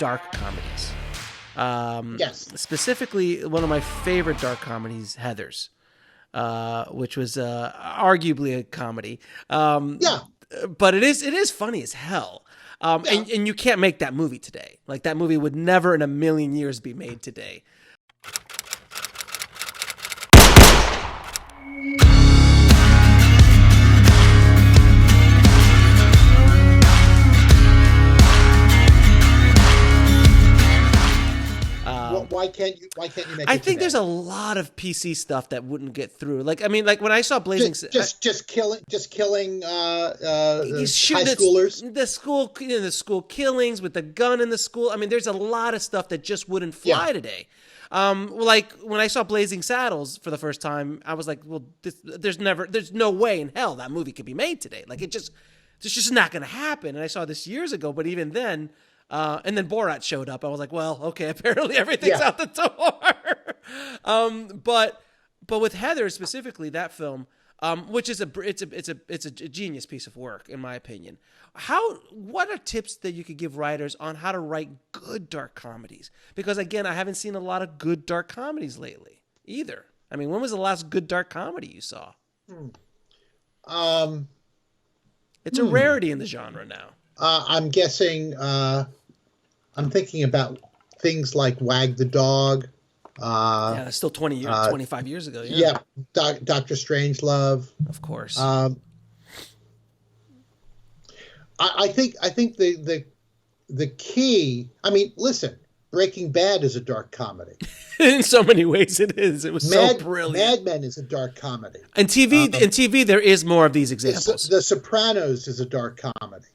dark comedies. Yes. Specifically, one of my favorite dark comedies, Heathers, which was arguably a comedy. Yeah. But it is funny as hell. And you can't make that movie today. Like, that movie would never in a million years be made today. Why can't you make it I think today? there's a lot of PC stuff that wouldn't get through. Like, I mean, like when I saw Blazing, just killing high the schoolers. The school killings with the gun in the school. I mean, there's a lot of stuff that just wouldn't fly today. Like when I saw Blazing Saddles for the first time, I was like, well, there's no way in hell that movie could be made today. Like, it's just not going to happen. And I saw this years ago, but even then. And then Borat showed up. I was like, well, okay, apparently everything's out the door. But with Heather specifically, that film, which is it's a genius piece of work in my opinion. What are tips that you could give writers on how to write good dark comedies? Because again, I haven't seen a lot of good dark comedies lately either. I mean, when was the last good dark comedy you saw? It's a rarity in the genre now. I'm guessing. I'm thinking about things like Wag the Dog. That's still 25 years ago. Yeah, Dr. Strangelove. Of course. I think the key. I mean, listen, Breaking Bad is a dark comedy. In so many ways, it is. It was so brilliant. Mad Men is a dark comedy. And TV, there is more of these examples. The Sopranos is a dark comedy.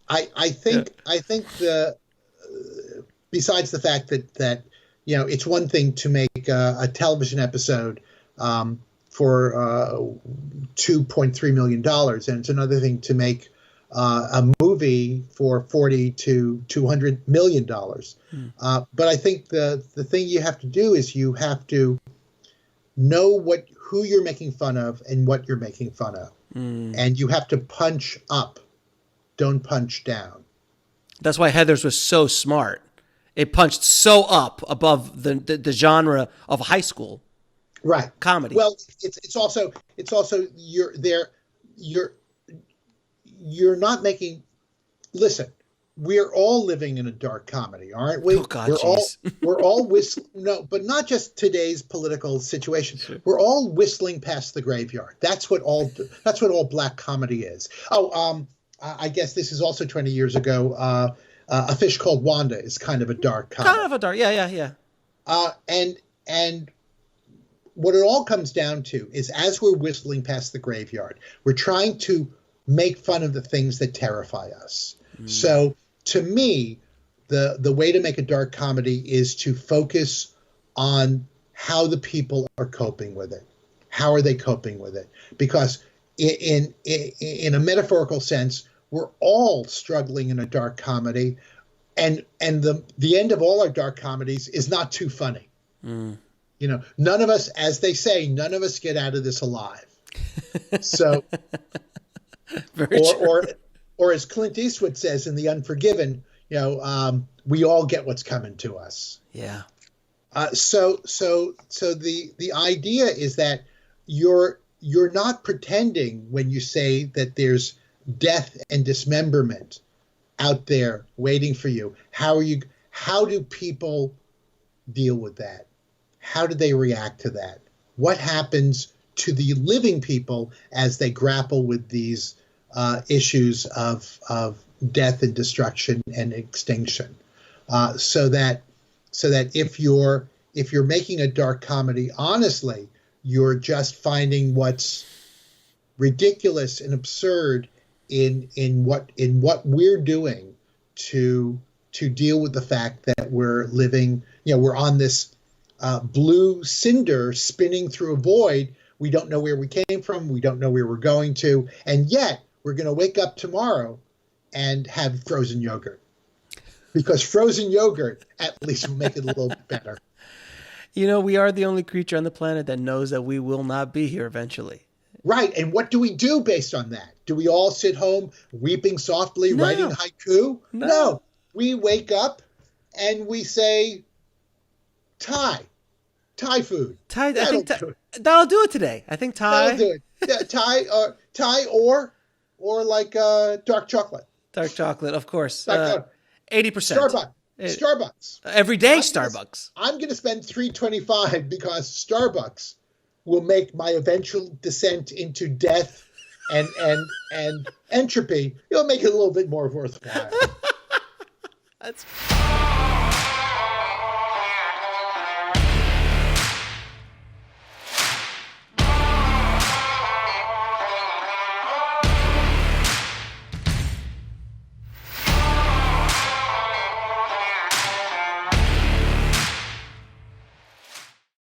I think the besides the fact that it's one thing to make a television episode for $2.3 million, and it's another thing to make a movie for $40 to $200 million. But I think the thing you have to do is you have to know who you're making fun of and what you're making fun of, and you have to punch up. Don't punch down. That's why Heathers was so smart. It punched so up above the genre of high school, comedy. Well, it's also you're not making. Listen, we're all living in a dark comedy, aren't we? Oh God, we're all but not just today's political situation. Sure. We're all whistling past the graveyard. That's what all black comedy is. I guess this is also 20 years ago. A Fish Called Wanda is kind of a dark comedy. Kind of a dark, yeah. And what it all comes down to is, as we're whistling past the graveyard, we're trying to make fun of the things that terrify us. So, to me, the way to make a dark comedy is to focus on how the people are coping with it. How are they coping with it? Because in a metaphorical sense, we're all struggling in a dark comedy, and the end of all our dark comedies is not too funny. None of us, as they say, none of us get out of this alive. So, or as Clint Eastwood says in The Unforgiven, we all get what's coming to us. Yeah. So the idea is that you're not pretending when you say that there's death and dismemberment out there waiting for you. How do people deal with that? How do they react to that? What happens to the living people as they grapple with these issues of death and destruction and extinction? So that if you're making a dark comedy honestly, you're just finding what's ridiculous and absurd in what we're doing to deal with the fact that we're living, we're on this blue cinder spinning through a void. We don't know where we came from. We don't know where we're going to. And yet we're going to wake up tomorrow and have frozen yogurt, because frozen yogurt at least will make it a little bit better. We are the only creature on the planet that knows that we will not be here eventually. Right. And what do we do based on that? Do we all sit home weeping softly, writing haiku? No. we wake up and we say Thai food. Thai. I think that'll do it today. I think Thai. That'll do it. Yeah, Thai or like dark chocolate. Dark chocolate, of course. 80%. Starbucks. Every day, Starbucks. I'm going to spend $3.25 because Starbucks will make my eventual descent into death and entropy. It'll make it a little bit more worthwhile. That's